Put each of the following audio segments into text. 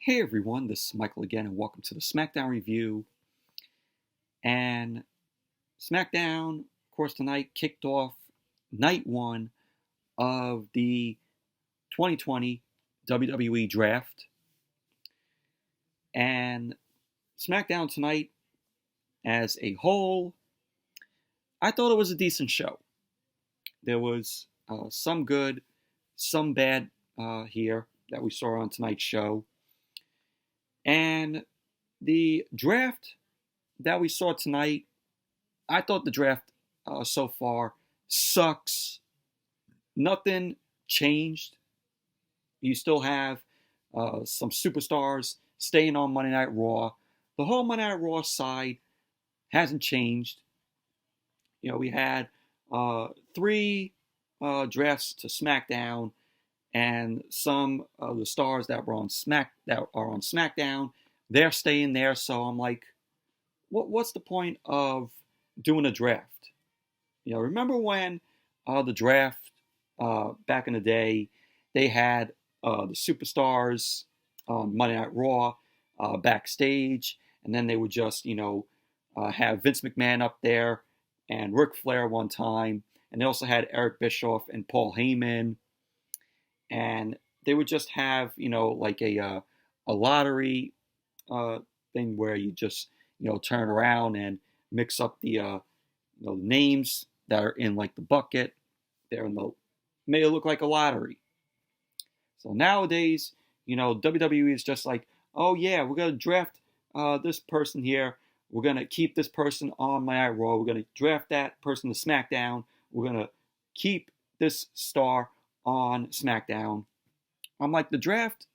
Hey everyone, this is Michael again, and welcome to the Smackdown review. And Smackdown, of course, tonight kicked off night one of the 2020 WWE Draft. And Smackdown tonight, as a whole, I thought it was a decent show. There was some good, some bad here that we saw on tonight's show. And the draft that we saw tonight, I thought the draft so far sucks. Nothing changed. You still have some superstars staying on Monday Night Raw. The whole Monday Night Raw side hasn't changed. You know, we had three drafts to SmackDown, and some of the stars that are on SmackDown, they're staying there. So I'm like, what's the point of doing a draft? You know, remember when the draft back in the day, they had the superstars on Monday Night Raw backstage, and then they would just, have Vince McMahon up there and Ric Flair one time, and they also had Eric Bischoff and Paul Heyman. And they would just have, like a lottery thing where you just, turn around and mix up the names that are in like the bucket. They're made it look like a lottery. So nowadays, WWE is just like, oh yeah, we're gonna draft this person here. We're gonna keep this person on my Raw. We're gonna draft that person to SmackDown. We're gonna keep this star on SmackDown. I'm like, the draft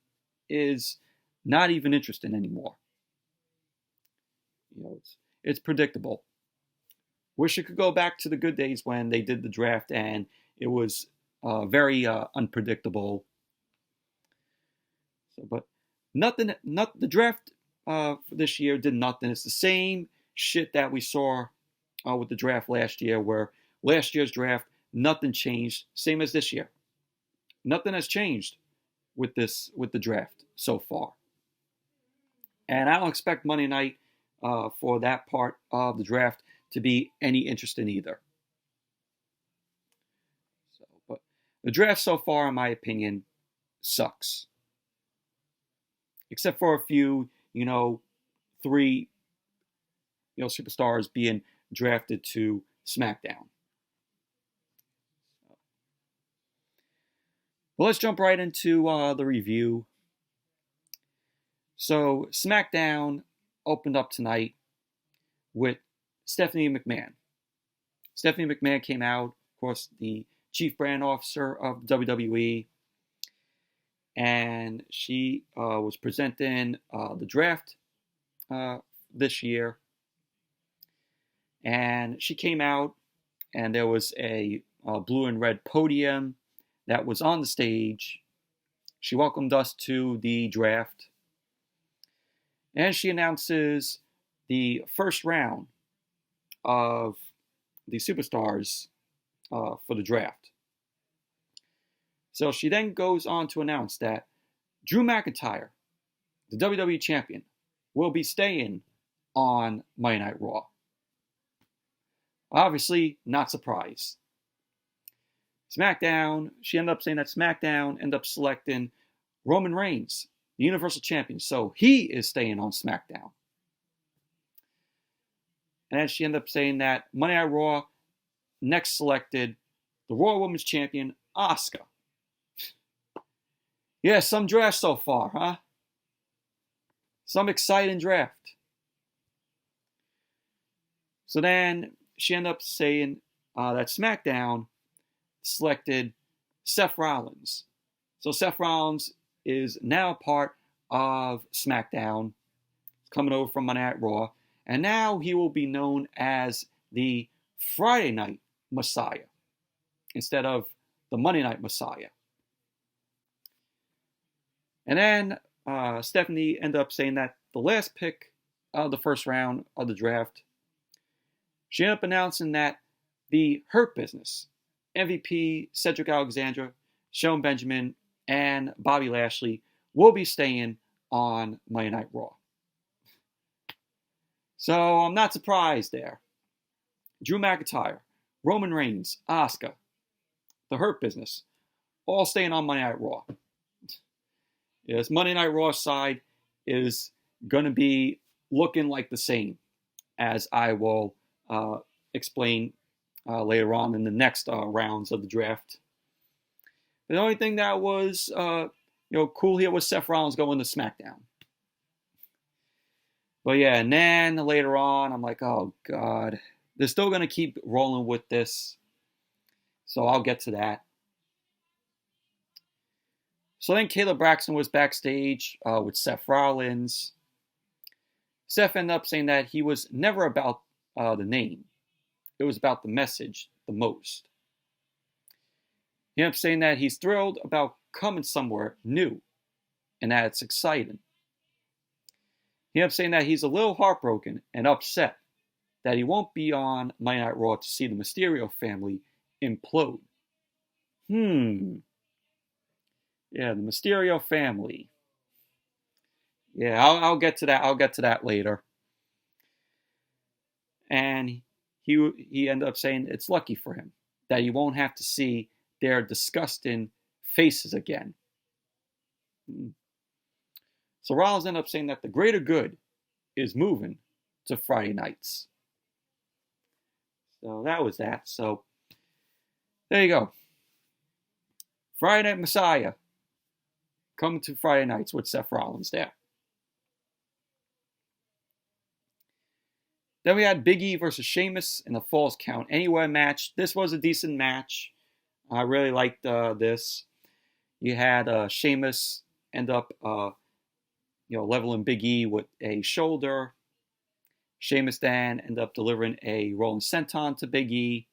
is not even interesting anymore. It's predictable. Wish it could go back to the good days when they did the draft and it was very unpredictable. But the draft for this year did nothing. It's the same shit that we saw with the draft last year, where last year's draft, nothing changed, same as this year. Nothing has changed with the draft so far. And I don't expect Monday night for that part of the draft to be any interesting either. But the draft so far, in my opinion, sucks. Except for a few, three, superstars being drafted to SmackDown. Well, let's jump right into the review. So, SmackDown opened up tonight with Stephanie McMahon. Stephanie McMahon came out, of course, the chief brand officer of WWE, and she was presenting the draft this year. And she came out, and there was a blue and red podium that was on the stage. She welcomed us to the draft. And she announces the first round of the superstars for the draft. So she then goes on to announce that Drew McIntyre, the WWE Champion, will be staying on Monday Night Raw. Obviously, not surprised. SmackDown, she ended up saying that SmackDown ended up selecting Roman Reigns, the Universal Champion. So he is staying on SmackDown. And then she ended up saying that Monday Night Raw next selected the Raw Women's Champion, Asuka. Yeah, some draft so far, huh? Some exciting draft. So then she ended up saying that SmackDown selected Seth Rollins. So Seth Rollins is now part of SmackDown, coming over from Monday Night Raw, and now he will be known as the Friday Night Messiah instead of the Monday Night Messiah. And then Stephanie ended up saying that the last pick of the first round of the draft, she ended up announcing that the Hurt Business, MVP Cedric Alexander, Shelton Benjamin, and Bobby Lashley will be staying on Monday Night Raw. So I'm not surprised there. Drew McIntyre, Roman Reigns, Asuka, the Hurt Business, all staying on Monday Night Raw. Yes, Monday Night Raw side is going to be looking like the same, as I will explain later on in the next rounds of the draft. The only thing that was cool here was Seth Rollins going to SmackDown. But yeah, and then later on, I'm like, oh God, they're still going to keep rolling with this. So I'll get to that. So then Caleb Braxton was backstage with Seth Rollins. Seth ended up saying that he was never about the name. It was about the message the most. He ended up saying that he's thrilled about coming somewhere new and that it's exciting. He ended up saying that he's a little heartbroken and upset that he won't be on Monday Night Raw to see the Mysterio family implode. Yeah, the Mysterio family. Yeah, I'll get to that. I'll get to that later. And he ended up saying it's lucky for him that he won't have to see their disgusting faces again. So Rollins ended up saying that the greater good is moving to Friday nights. So that was that. So there you go. Friday Night Messiah coming to Friday nights with Seth Rollins there. Then we had Big E versus Sheamus in the Falls Count Anywhere match. This was a decent match. I really liked this. You had Sheamus end up leveling Big E with a shoulder. Sheamus then ended up delivering a rolling senton to Big E.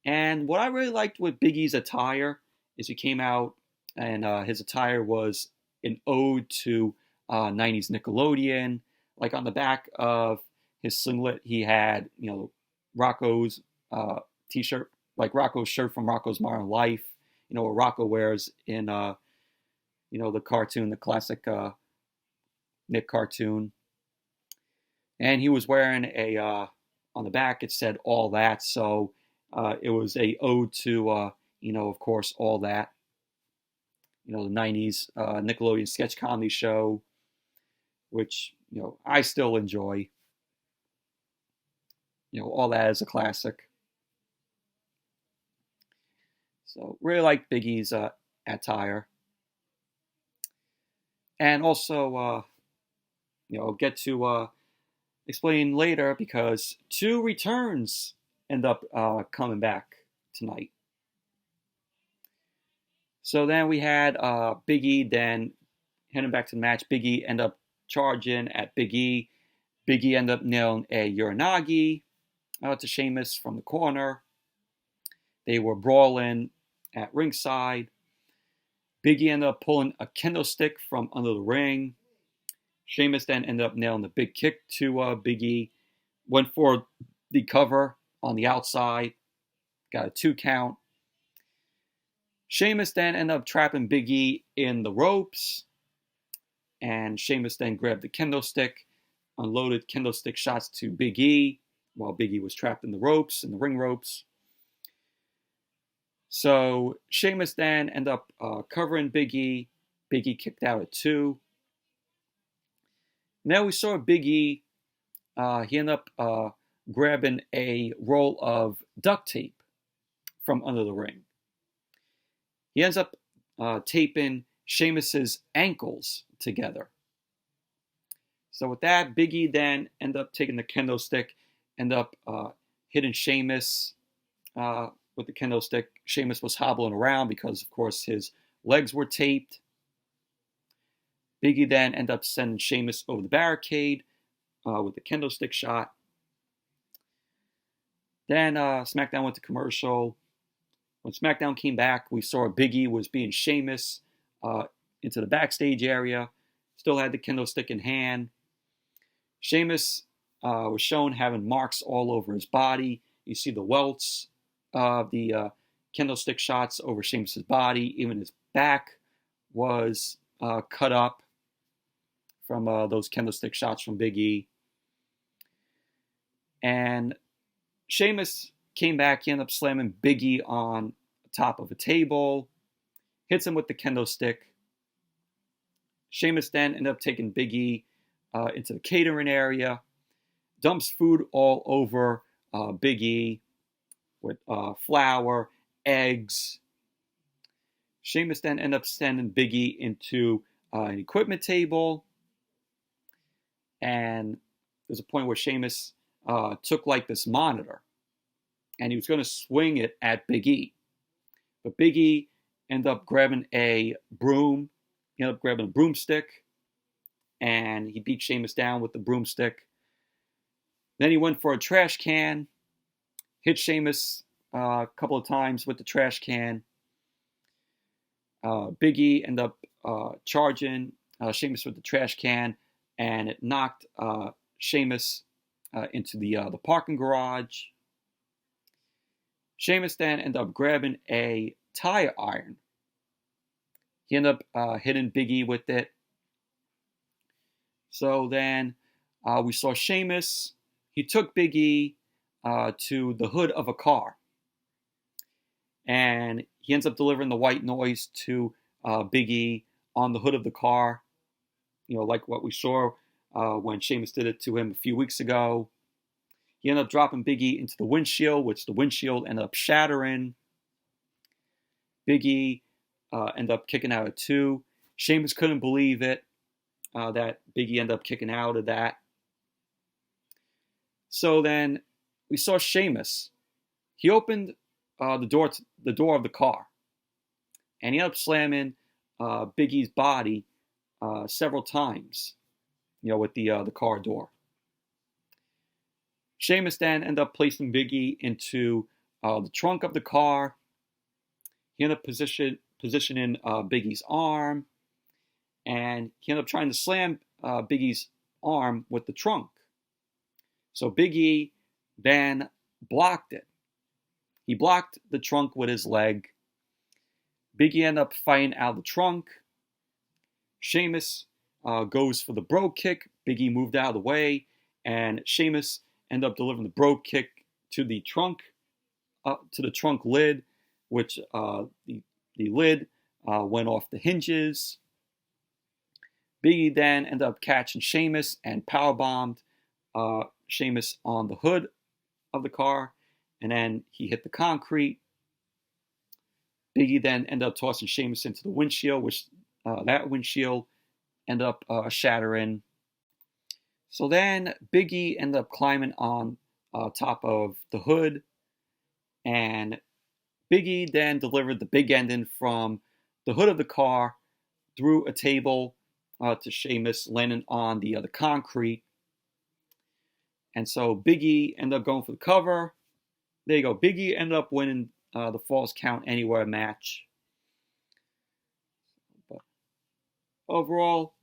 And what I really liked with Big E's attire is he came out and his attire was an ode to 90s Nickelodeon. Like on the back of his singlet, he had, Rocco's t-shirt, like Rocco's shirt from Rocco's Modern Life, what Rocco wears in, the cartoon, the classic Nick cartoon. And he was wearing on the back, it said All That. So it was a ode to, of course, All That. The 90s Nickelodeon sketch comedy show, which, I still enjoy. All That is a classic. So really like Big E's attire. And also, get to explain later because 2 returns end up coming back tonight. So then we had Big E then heading back to the match. Big E ended up charging at Big E. Big E ended up nailing a Uranagi to Sheamus from the corner. They were brawling at ringside. Big E ended up pulling a kendo stick from under the ring. Sheamus then ended up nailing the big kick to Big E. Went for the cover on the outside. Got a 2 count. Sheamus then ended up trapping Big E in the ropes. And Sheamus then grabbed the kendo stick, unloaded kendo stick shots to Big E while Big E was trapped in the ropes, in the ring ropes. So Sheamus then ended up covering Big E. Big E kicked out at 2. Now we saw Big E. He ended up grabbing a roll of duct tape from under the ring. He ends up taping Sheamus's ankles together. So with that, Big E then ended up taking the kendo stick, ended up hitting Sheamus with the kendo stick. Sheamus was hobbling around because, of course, his legs were taped. Big E then ended up sending Sheamus over the barricade with the kendo stick shot. Then SmackDown went to commercial. When SmackDown came back, we saw Big E was beating Sheamus into the backstage area. Still had the kendo stick in hand. Sheamus was shown having marks all over his body. You see the welts of the kendo stick shots over Sheamus's body. Even his back was cut up. from those candlestick shots from Big E. And Sheamus came back. He ended up slamming Big E on top of a table, hits him with the kendo stick. Sheamus then ended up taking Big E into the catering area, dumps food all over Big E with flour, eggs. Sheamus then ended up sending Big E into an equipment table. And there's a point where Sheamus took like this monitor and he was going to swing it at Big E. But Big E ended up grabbing a broom. He ended up grabbing a broomstick and he beat Sheamus down with the broomstick. Then he went for a trash can, hit Sheamus a couple of times with the trash can. Big E ended up charging Sheamus with the trash can, and it knocked Sheamus into the parking garage. Sheamus then ended up grabbing a tire iron. He ended up hitting Big E with it. So then we saw Sheamus. He took Big E to the hood of a car. And he ends up delivering the white noise to Big E on the hood of the car. You know, like what we saw when Sheamus did it to him a few weeks ago. He ended up dropping Big E into the windshield, which the windshield ended up shattering. Big E ended up kicking out of 2. Sheamus couldn't believe it that Big E ended up kicking out of that. So then we saw Sheamus. He opened the door of the car, and he ended up slamming Big E's body several times, you know, with the car door. Sheamus then ended up placing Big E into the trunk of the car. He ended up positioning Big E's arm, and he ended up trying to slam Big E's arm with the trunk. So Big E then blocked it. He blocked the trunk with his leg. Big E ended up fighting out of the trunk. Sheamus goes for the bro kick. Big E moved out of the way, and Sheamus ended up delivering the bro kick to the trunk lid, which the lid went off the hinges. Big E then ended up catching Sheamus and powerbombed Sheamus on the hood of the car, and then he hit the concrete. Big E then ended up tossing Sheamus into the windshield, which that windshield ended up shattering. So then Big E ended up climbing on top of the hood, and Big E then delivered the big ending from the hood of the car through a table to Sheamus, landing on the concrete. And so Big E ended up going for the cover. There you go. Big E ended up winning the Falls Count Anywhere match. But overall,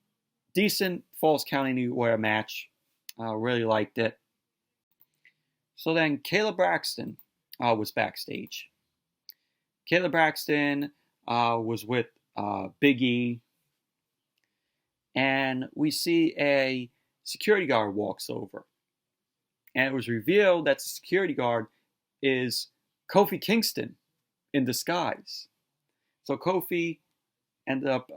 decent Falls Count Anywhere match. Really liked it. So then Kayla Braxton was backstage. Kayla Braxton was with Big E. And we see a security guard walks over. And it was revealed that the security guard is Kofi Kingston in disguise. So Kofi ended up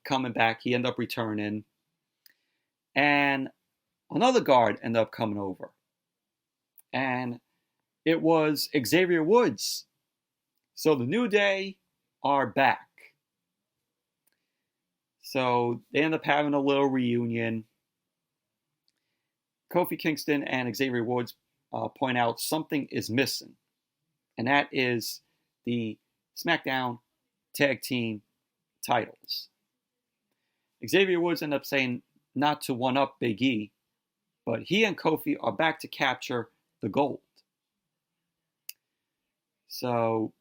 coming back. He ended up returning. And another guard ended up coming over. And it was Xavier Woods. So the New Day are back. So they end up having a little reunion. Kofi Kingston and Xavier Woods point out something is missing, and that is the SmackDown Tag Team titles. Xavier Woods ended up saying not to one-up Big E, but he and Kofi are back to capture the gold. So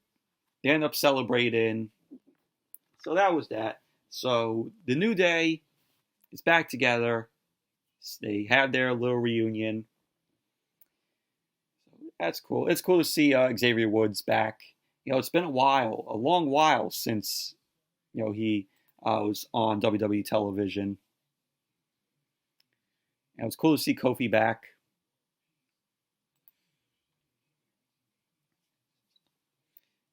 they end up celebrating. So that was that. So the New Day is back together. They have their little reunion. So that's cool. It's cool to see Xavier Woods back. You know, it's been a long while since, you know, he was on WWE television. And it was cool to see Kofi back.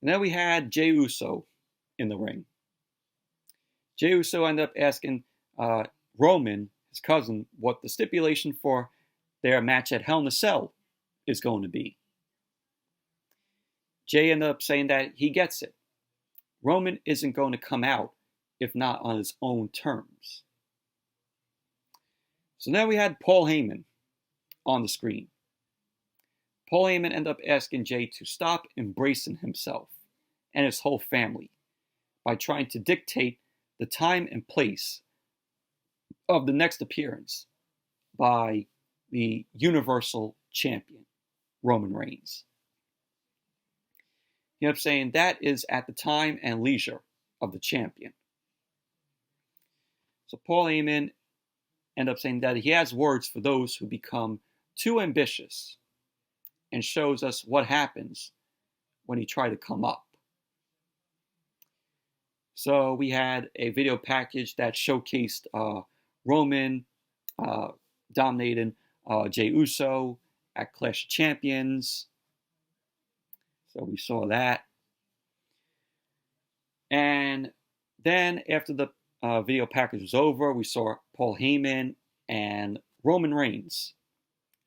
And then we had Jey Uso in the ring. Jey Uso ended up asking Roman, his cousin, what the stipulation for their match at Hell in a Cell is going to be. Jey ended up saying that he gets it. Roman isn't going to come out if not on his own terms. So then we had Paul Heyman on the screen. Paul Heyman ended up asking Jey to stop embracing himself and his whole family by trying to dictate the time and place of the next appearance by the Universal Champion, Roman Reigns. He ended up saying that is at the time and leisure of the champion. So Paul Heyman ended up saying that he has words for those who become too ambitious and shows us what happens when he tried to come up. So we had a video package that showcased Roman dominating Jey Uso at Clash of Champions. So we saw that. And then after the video package was over, we saw Paul Heyman and Roman Reigns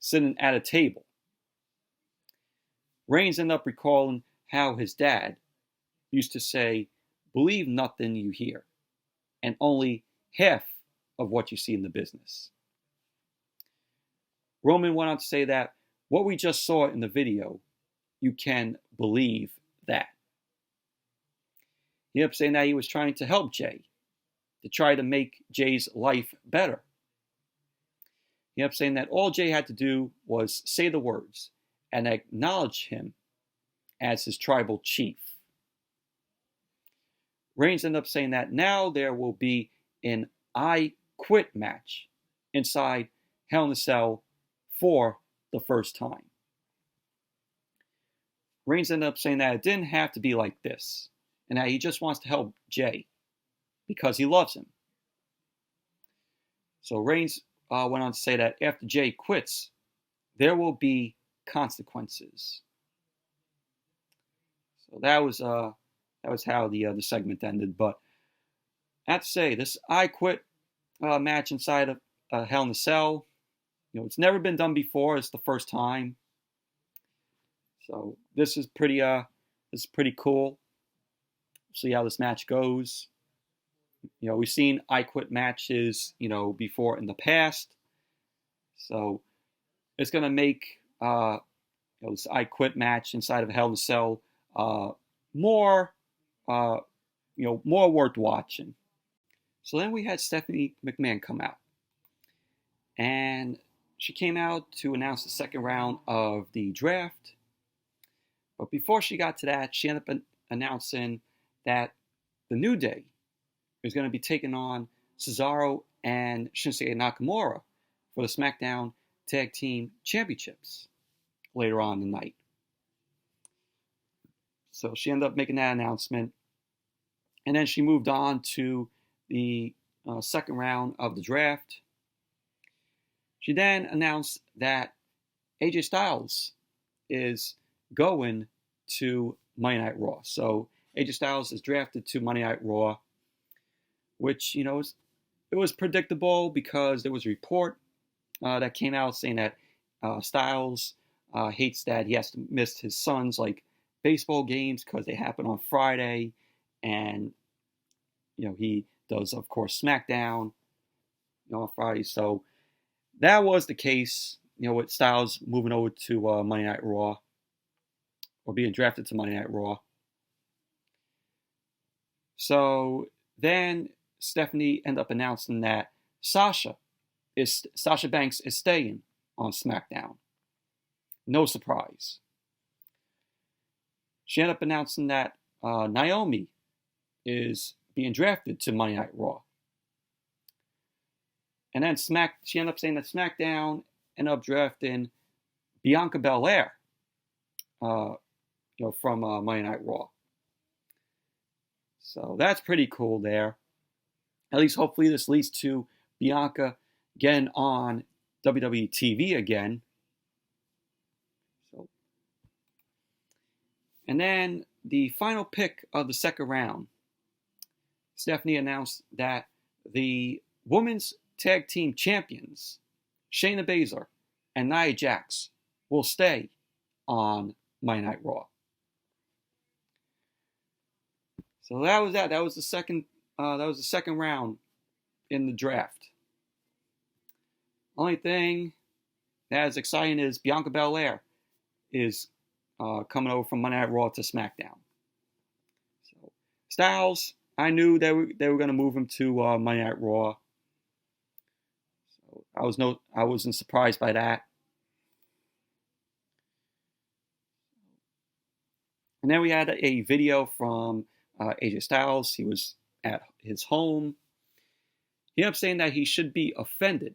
sitting at a table. Reigns ended up recalling how his dad used to say, "Believe nothing you hear, and only half of what you see in the business." Roman went on to say that what we just saw in the video, you can believe that. He ended up saying that he was trying to help Jey, to try to make Jey's life better. He ended up saying that all Jey had to do was say the words and acknowledge him as his tribal chief. Reigns ended up saying that now there will be an I Quit match inside Hell in a Cell for the first time. Reigns ended up saying that it didn't have to be like this, and that he just wants to help Jey because he loves him. So Reigns went on to say that after Jey quits, there will be consequences. So that was how the segment ended. But I have to say, this I Quit match inside of Hell in a Cell, it's never been done before. It's the first time. So this is pretty cool. See how this match goes. We've seen I Quit matches, before in the past. So it's gonna make this I Quit match inside of Hell in a Cell more worth watching. So then we had Stephanie McMahon come out, and she came out to announce the second round of the draft. But before she got to that, she ended up announcing that the New Day is going to be taking on Cesaro and Shinsuke Nakamura for the SmackDown Tag Team Championships later on in the night. So she ended up making that announcement. And then she moved on to the second round of the draft. She then announced that AJ Styles is going to Monday Night Raw. So AJ Styles is drafted to Monday Night Raw, which, it was predictable because there was a report that came out saying that Styles hates that he has to miss his son's baseball games because they happen on Friday, and he does, of course, SmackDown on Friday. So that was the case, with Styles moving over to Monday Night Raw, or being drafted to Monday Night Raw. So then Stephanie ended up announcing that Sasha Banks is staying on SmackDown. No surprise. She ended up announcing that Naomi is being drafted to Monday Night Raw. And then she ended up saying that SmackDown ended up drafting Bianca Belair, from Monday Night Raw. So that's pretty cool there. At least hopefully this leads to Bianca getting on WWE TV again. So, and then the final pick of the second round, Stephanie announced that the women's tag team champions, Shayna Baszler and Nia Jax, will stay on Monday Night Raw. So that was that. That was the second. That was the second round in the draft. Only thing that is exciting is Bianca Belair is coming over from Monday Night Raw to SmackDown. So Styles, I knew they were going to move him to Monday Night Raw. So I wasn't surprised by that. And then we had a video from AJ Styles. He was at his home. He ended up saying that he should be offended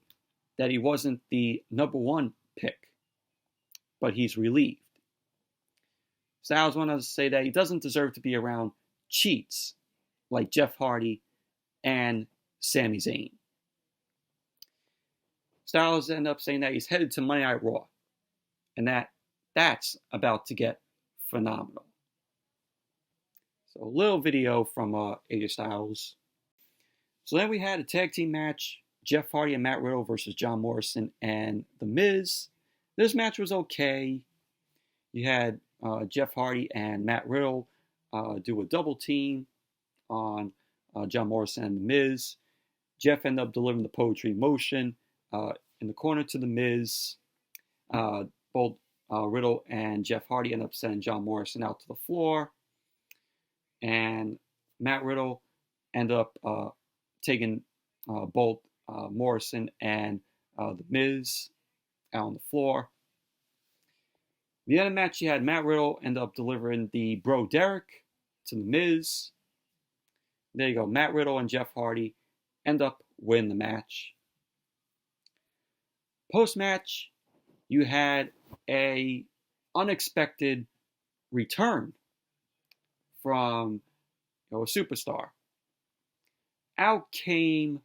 that he wasn't the number one pick, but he's relieved. Styles wanted to say that he doesn't deserve to be around cheats like Jeff Hardy and Sami Zayn. Styles ended up saying that he's headed to Monday Night Raw, and that's about to get phenomenal. So a little video from AJ Styles. So then we had a tag team match, Jeff Hardy and Matt Riddle versus John Morrison and The Miz. This match was okay. You had Jeff Hardy and Matt Riddle do a double team on John Morrison and The Miz. Jeff ended up delivering the poetry motion in the corner to The Miz. Both Riddle and Jeff Hardy ended up sending John Morrison out to the floor. And Matt Riddle ended up taking both Morrison and The Miz out on the floor. The other match, you had Matt Riddle end up delivering the Bro Derek to The Miz. There you go. Matt Riddle and Jeff Hardy end up winning the match. Post-match, you had a unexpected return from a superstar. Out came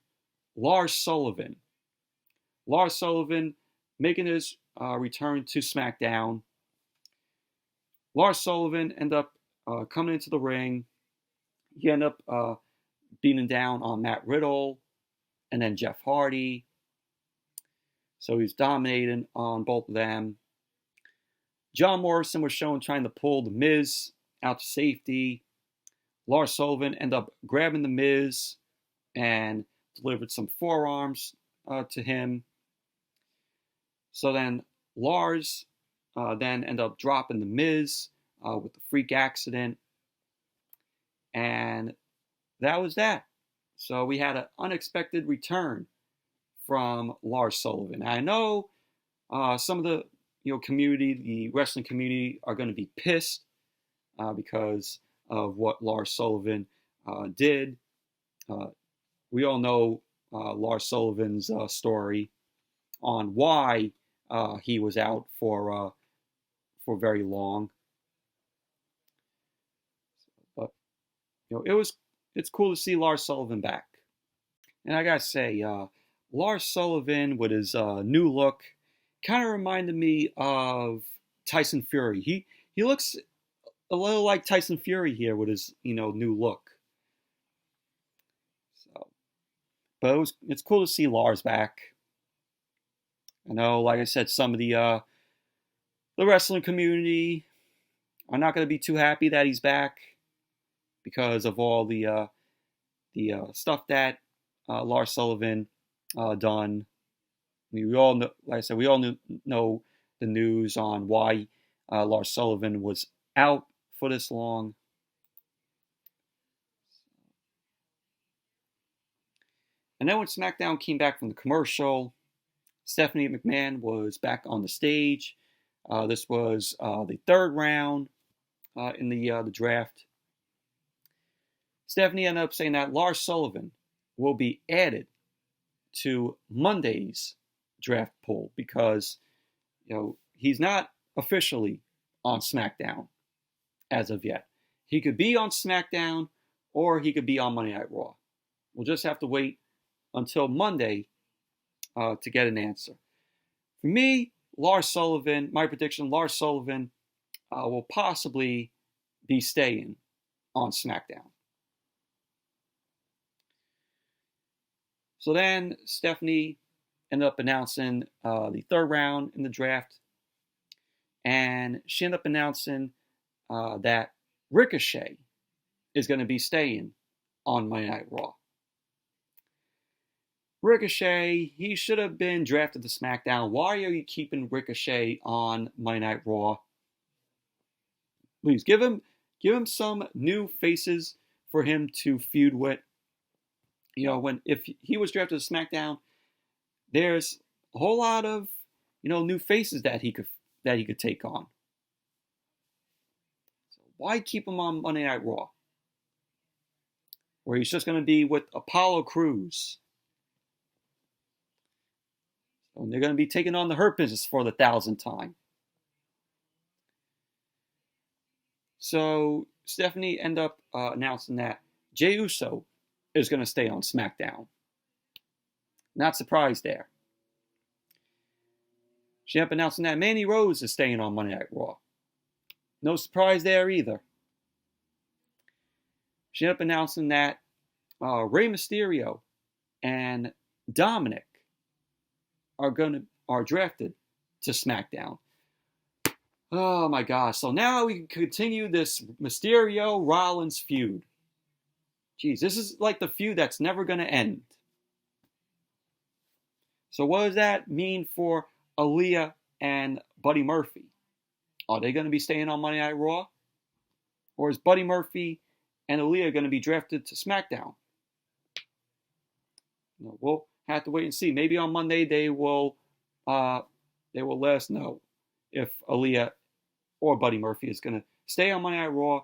Lars Sullivan. Lars Sullivan making his return to SmackDown. Lars Sullivan ended up coming into the ring. He ended up beating down on Matt Riddle and then Jeff Hardy. So he's dominating on both of them. John Morrison was shown trying to pull The Miz out to safety. Lars Sullivan ended up grabbing The Miz and delivered some forearms to him. So then Lars then ended up dropping The Miz with the freak accident. And that was that. So we had an unexpected return from Lars Sullivan. I know some of the community, the wrestling community, are going to be pissed because of what Lars Sullivan did. We all know Lars Sullivan's story on why he was out for very long. But it's cool to see Lars Sullivan back. And I gotta say, Lars Sullivan with his new look kind of reminded me of Tyson Fury. He looks a little like Tyson Fury here with his new look. So, but it's cool to see Lars back. I know, like I said, some of the wrestling community are not going to be too happy that he's back because of all the stuff that Lars Sullivan done. I mean, we all know, like I said, we all know the news on why Lars Sullivan was out for this long. And then when SmackDown came back from the commercial, Stephanie McMahon was back on the stage. This was the third round in the draft. Stephanie ended up saying that Lars Sullivan will be added to Monday's draft pool because he's not officially on SmackDown as of yet. He could be on SmackDown or he could be on Monday Night Raw. We'll just have to wait until Monday to get an answer. For me, Lars Sullivan, my prediction, Lars Sullivan will possibly be staying on SmackDown. So then Stephanie ended up announcing the third round in the draft. And she ended up announcing that Ricochet is going to be staying on Monday Night Raw. Ricochet, he should have been drafted to SmackDown. Why are you keeping Ricochet on Monday Night Raw? Please give him some new faces for him to feud with. If he was drafted to SmackDown, there's a whole lot of new faces that he could take on. So why keep him on Monday Night Raw, where he's just going to be with Apollo Crews? And they're going to be taking on the Hurt Business for the 1,000th time. So Stephanie ended up announcing that Jey Uso is going to stay on SmackDown. Not surprised there. She ended up announcing that Mandy Rose is staying on Monday Night Raw. No surprise there either. She ended up announcing that Rey Mysterio and Dominic are drafted to SmackDown. Oh my gosh. So now we can continue this Mysterio-Rollins feud. Jeez, this is like the feud that's never going to end. So what does that mean for Aaliyah and Buddy Murphy? Are they going to be staying on Monday Night Raw? Or is Buddy Murphy and Aaliyah going to be drafted to SmackDown? We'll have to wait and see. Maybe on Monday they will let us know if Aaliyah or Buddy Murphy is going to stay on Monday Night Raw,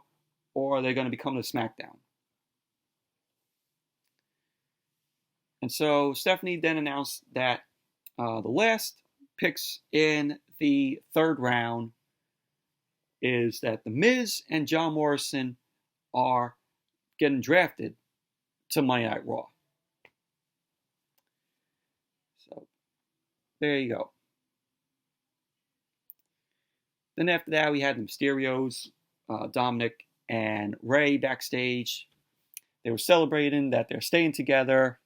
or are they going to be coming to SmackDown. And so Stephanie then announced that the last picks in the third round is that The Miz and John Morrison are getting drafted to Monday Night Raw. So there you go. Then after that, we had the Mysterios, Dominic and Rey backstage. They were celebrating that they're staying together.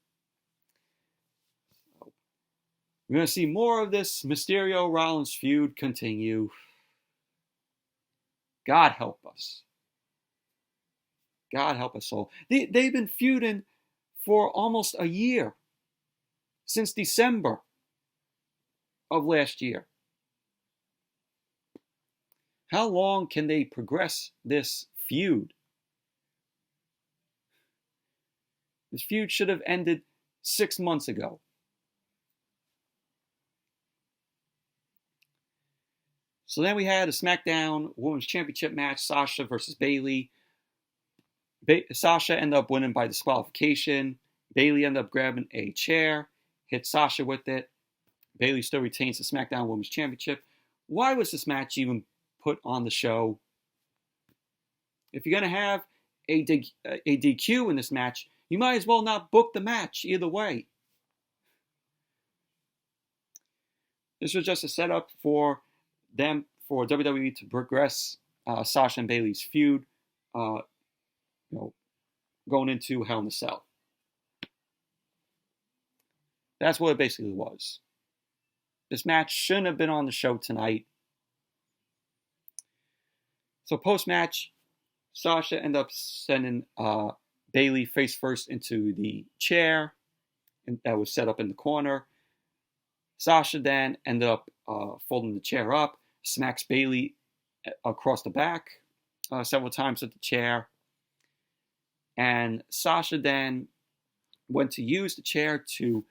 We're going to see more of this Mysterio-Rollins feud continue. God help us. God help us all. They've been feuding for almost a year. Since December of last year. How long can they progress this feud? This feud should have ended 6 months ago. So then we had a SmackDown Women's Championship match, Sasha versus Bayley. Sasha ended up winning by disqualification. Bayley ended up grabbing a chair, hit Sasha with it. Bayley still retains the SmackDown Women's Championship. Why was this match even put on the show? If you're going to have a DQ in this match, you might as well not book the match either way. This was just a setup for them, for WWE to progress Sasha and Bayley's feud, going into Hell in a Cell. That's what it basically was. This match shouldn't have been on the show tonight. So post-match, Sasha ended up sending Bayley face first into the chair that was set up in the corner. Sasha then ended up folding the chair up, smacks Bayley across the back several times with the chair. And Sasha then went to use the chair to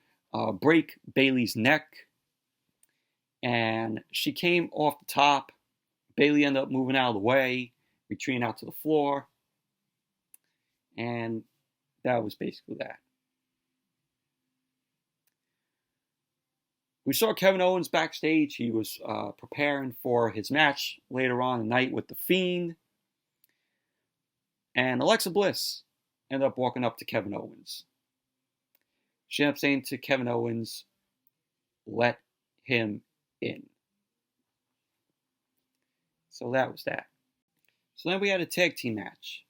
break Bayley's neck. And she came off the top. Bayley ended up moving out of the way, retreating out to the floor. And that was basically that. We saw Kevin Owens backstage. He was preparing for his match later on in the night with The Fiend. And Alexa Bliss ended up walking up to Kevin Owens. She ended up saying to Kevin Owens, "Let him in. So that was that. So then we had a tag team match.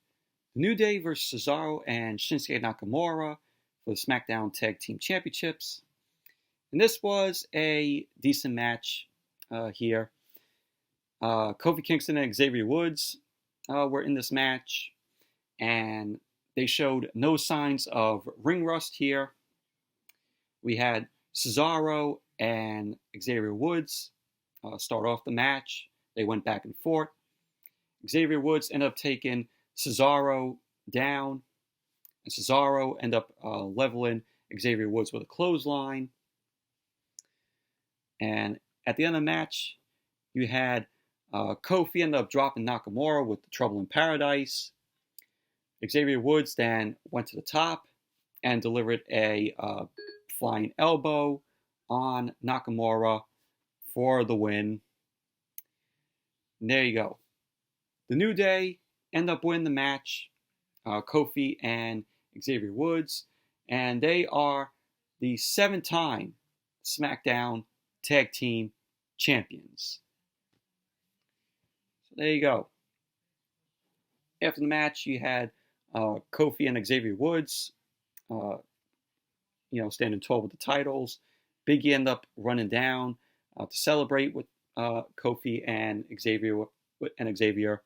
The New Day versus Cesaro and Shinsuke Nakamura for the SmackDown Tag Team Championships. And this was a decent match here. Kofi Kingston and Xavier Woods were in this match, and they showed no signs of ring rust here. We had Cesaro and Xavier Woods start off the match. They went back and forth. Xavier Woods ended up taking Cesaro down, and Cesaro ended up leveling Xavier Woods with a clothesline. And at the end of the match, you had Kofi end up dropping Nakamura with the Trouble in Paradise. Xavier Woods then went to the top and delivered a flying elbow on Nakamura for the win. And there you go. The New Day end up winning the match, Kofi and Xavier Woods, and they are the 7-time SmackDown Tag Team Champions. So there you go. After the match, you had Kofi and Xavier Woods, standing tall with the titles. Big E ended up running down to celebrate with Kofi and Xavier.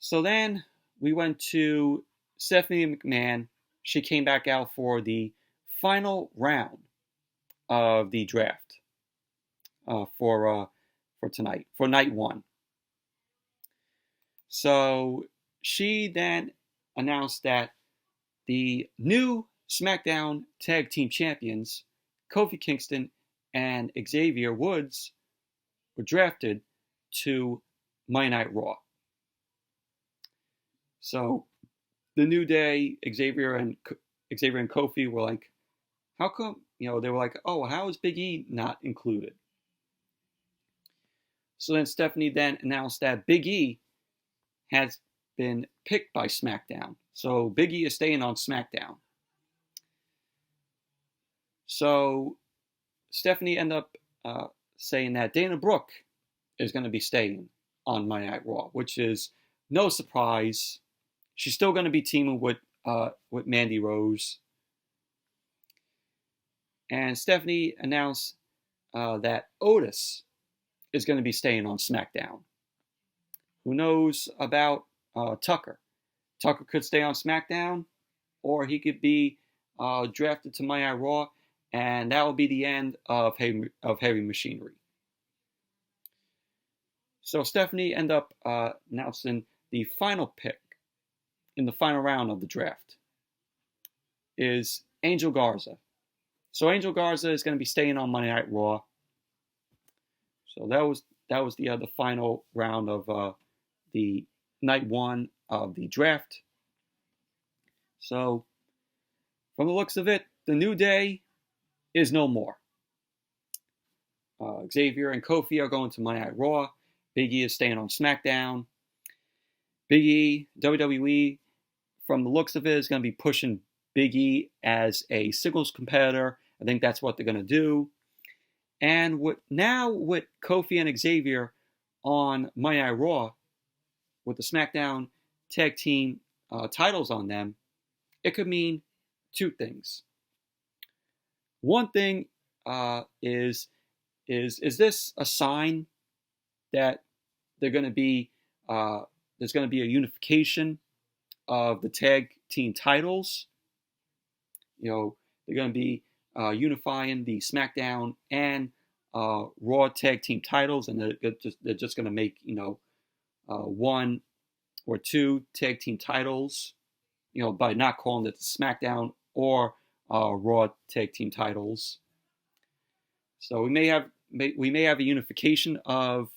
So then we went to Stephanie McMahon. She came back out for the final round of the draft for tonight, for night one. So she then announced that the new SmackDown Tag Team Champions, Kofi Kingston and Xavier Woods, were drafted to Monday Night Raw. So the New Day, Xavier and Kofi were like, how come, they were like, oh, how is Big E not included? So then Stephanie then announced that Big E has been picked by SmackDown. So Big E is staying on SmackDown. So Stephanie ended up saying that Dana Brooke is going to be staying on Monday Night Raw, which is no surprise. She's still going to be teaming with Mandy Rose. And Stephanie announced that Otis is going to be staying on SmackDown. Who knows about Tucker? Tucker could stay on SmackDown, or he could be drafted to Monday Night Raw, and that will be the end of Heavy Machinery. So Stephanie ended up announcing the final pick in the final round of the draft is Angel Garza. So Angel Garza is going to be staying on Monday Night Raw. So that was the final round of the night one of the draft. So from the looks of it, the New Day is no more. Xavier and Kofi are going to Monday Night Raw. Big E is staying on SmackDown. Big E, WWE, from the looks of it, is going to be pushing Big E as a singles competitor. I think that's what they're going to do. And with Kofi and Xavier on Monday Night Raw, with the SmackDown Tag Team titles on them, it could mean two things. One thing is this a sign that they're going to be there's going to be a unification of the tag team titles? They're going to be unifying the SmackDown and Raw tag team titles, and they're just going to make one or two tag team titles, by not calling it the SmackDown or Raw tag team titles. So we may have a unification of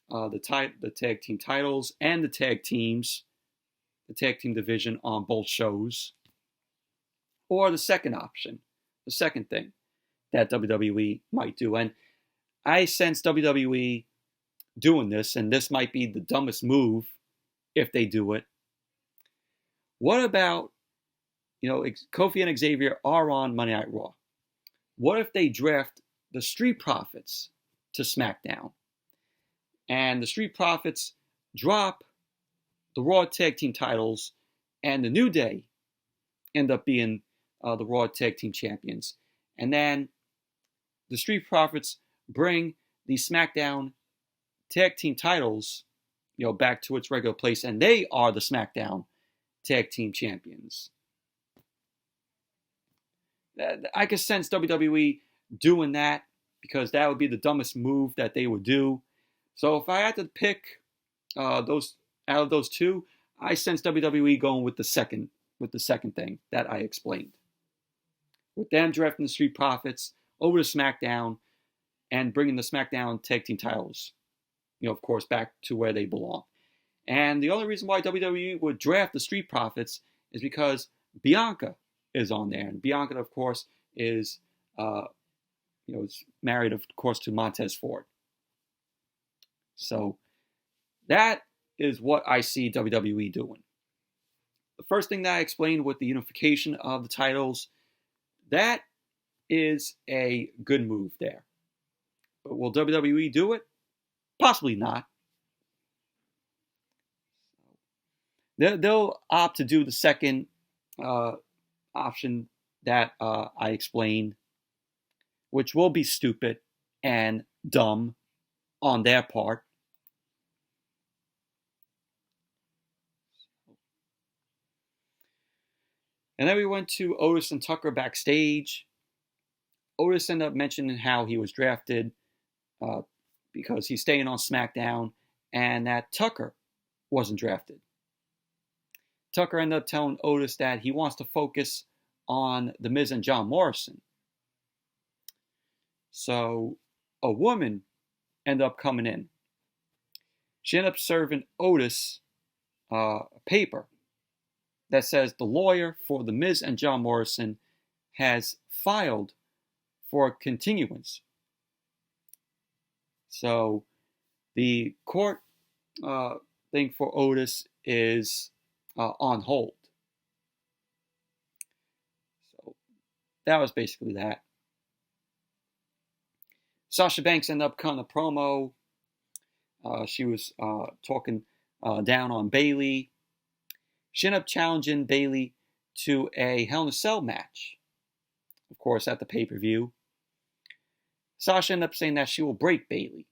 the tag team titles and the tag team division on both shows. Or the second option, the second thing that WWE might do, and I sense WWE doing this, and this might be the dumbest move if they do it. What about, Kofi and Xavier are on Monday Night Raw. What if they draft the Street Profits to SmackDown. And the Street Profits drop the Raw Tag Team titles, and the New Day end up being the Raw Tag Team Champions. And then the Street Profits bring the SmackDown Tag Team titles, back to its regular place, and they are the SmackDown Tag Team Champions. I could sense WWE doing that because that would be the dumbest move that they would do. So if I had to pick those out of those two, I sense WWE going with the second thing that I explained. With them drafting the Street Profits over to SmackDown and bringing the SmackDown Tag Team titles, of course, back to where they belong. And the only reason why WWE would draft the Street Profits is because Bianca is on there. And Bianca, of course, is married, of course, to Montez Ford. So that is what I see WWE doing. The first thing that I explained with the unification of the titles, that is a good move there. But will WWE do it? Possibly not. They'll opt to do the second option that I explained, which will be stupid and dumb on their part. And then we went to Otis and Tucker backstage. Otis ended up mentioning how he was drafted because he's staying on SmackDown, and that Tucker wasn't drafted. Tucker ended up telling Otis that he wants to focus on The Miz and John Morrison. So a woman ended up coming in. She ended up serving Otis a paper that says the lawyer for The Miz and John Morrison has filed for continuance. So the court thing for Otis is on hold. So that was basically that. Sasha Banks ended up cutting a promo. She was talking down on Bayley. She ended up challenging Bayley to a Hell in a Cell match, of course, at the pay-per-view. Sasha ended up saying that she will break Bayley.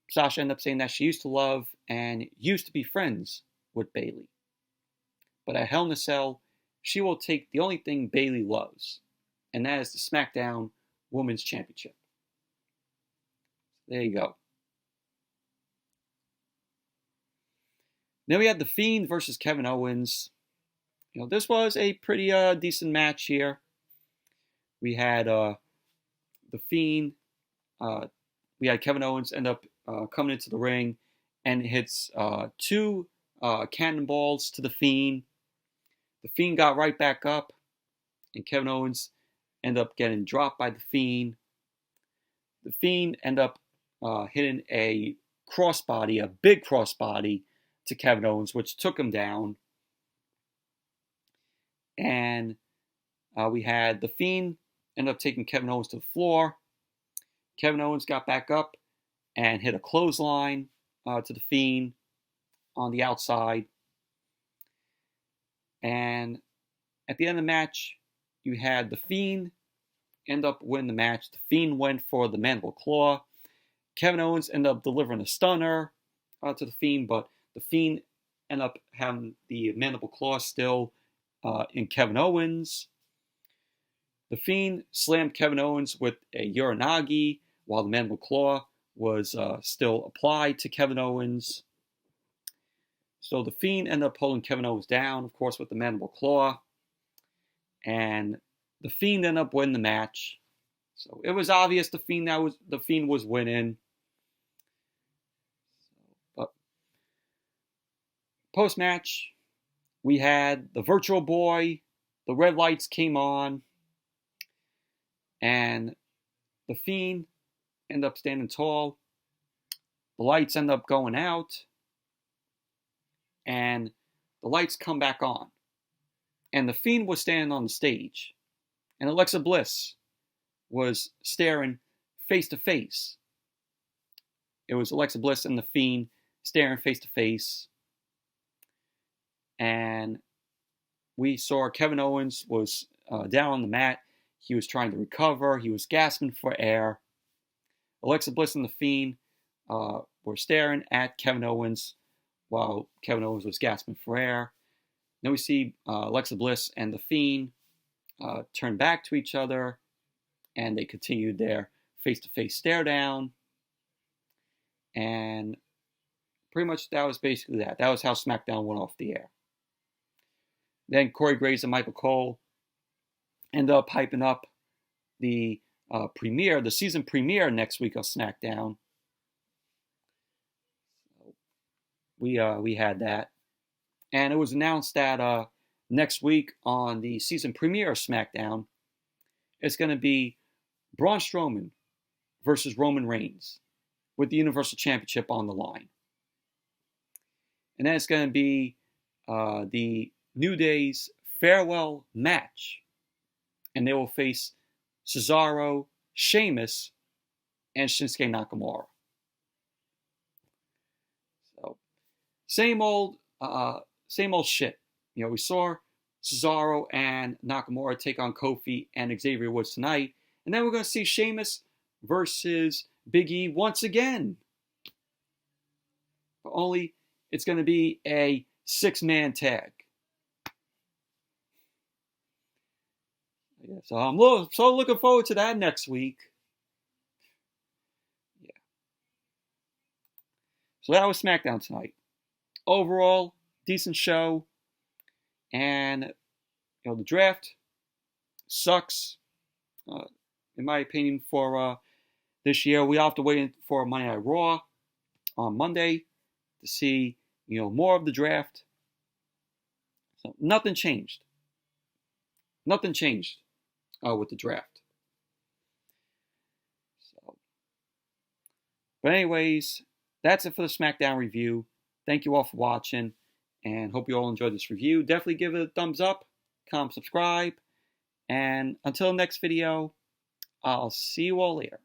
Sasha ended up saying that she used to love and used to be friends with Bayley. But at Hell in a Cell, she will take the only thing Bayley loves, and that is the SmackDown Women's Championship. There you go. Then we had The Fiend versus Kevin Owens. This was a pretty decent match here. We had The Fiend. We had Kevin Owens end up coming into the ring and hits two cannonballs to The Fiend. The Fiend got right back up, and Kevin Owens ended up getting dropped by The Fiend. The Fiend ended up hitting a crossbody, a big crossbody, to Kevin Owens, which took him down. And we had The Fiend end up taking Kevin Owens to the floor. Kevin Owens got back up and hit a clothesline to The Fiend on the outside. And at the end of the match, you had The Fiend end up winning the match. The Fiend went for the mandible claw. Kevin Owens ended up delivering a stunner to The Fiend, but The Fiend ended up having the mandible claw still in Kevin Owens. The Fiend slammed Kevin Owens with a Uranagi while the mandible claw was still applied to Kevin Owens. So The Fiend ended up pulling Kevin Owens down, of course, with the mandible claw. And The Fiend ended up winning the match. So it was obvious the Fiend was winning. But post-match, we had the Virtual Boy. The red lights came on. And The Fiend ended up standing tall. The lights end up going out. And the lights come back on. And The Fiend was standing on the stage. And Alexa Bliss was staring face to face. It was Alexa Bliss and The Fiend staring face to face. And we saw Kevin Owens was down on the mat. He was trying to recover. He was gasping for air. Alexa Bliss and The Fiend were staring at Kevin Owens while Kevin Owens was gasping for air. Then we see Alexa Bliss and The Fiend turn back to each other, and they continued their face-to-face stare down. And pretty much that was basically that. That was how SmackDown went off the air. Then Corey Graves and Michael Cole ended up hyping up the premiere, the season premiere next week of SmackDown. We had that. And it was announced that next week on the season premiere of SmackDown, it's going to be Braun Strowman versus Roman Reigns with the Universal Championship on the line. And then it's going to be the New Day's farewell match. And they will face Cesaro, Sheamus, and Shinsuke Nakamura. So, same old shit. You know, we saw Cesaro and Nakamura take on Kofi and Xavier Woods tonight. And then we're going to see Sheamus versus Big E once again. But only it's going to be a 6-man tag. Yeah, so I'm so looking forward to that next week. Yeah. So that was SmackDown tonight. Overall, decent show. And, you know, the draft sucks, in my opinion, for this year. We have to wait for Monday Night Raw on Monday to see, you know, more of the draft. So nothing changed. Nothing changed with the draft. So, but anyways, that's it for the SmackDown review. Thank you all for watching, and hope you all enjoyed this review. Definitely give it a thumbs up, comment, subscribe, and until next video, I'll see you all later.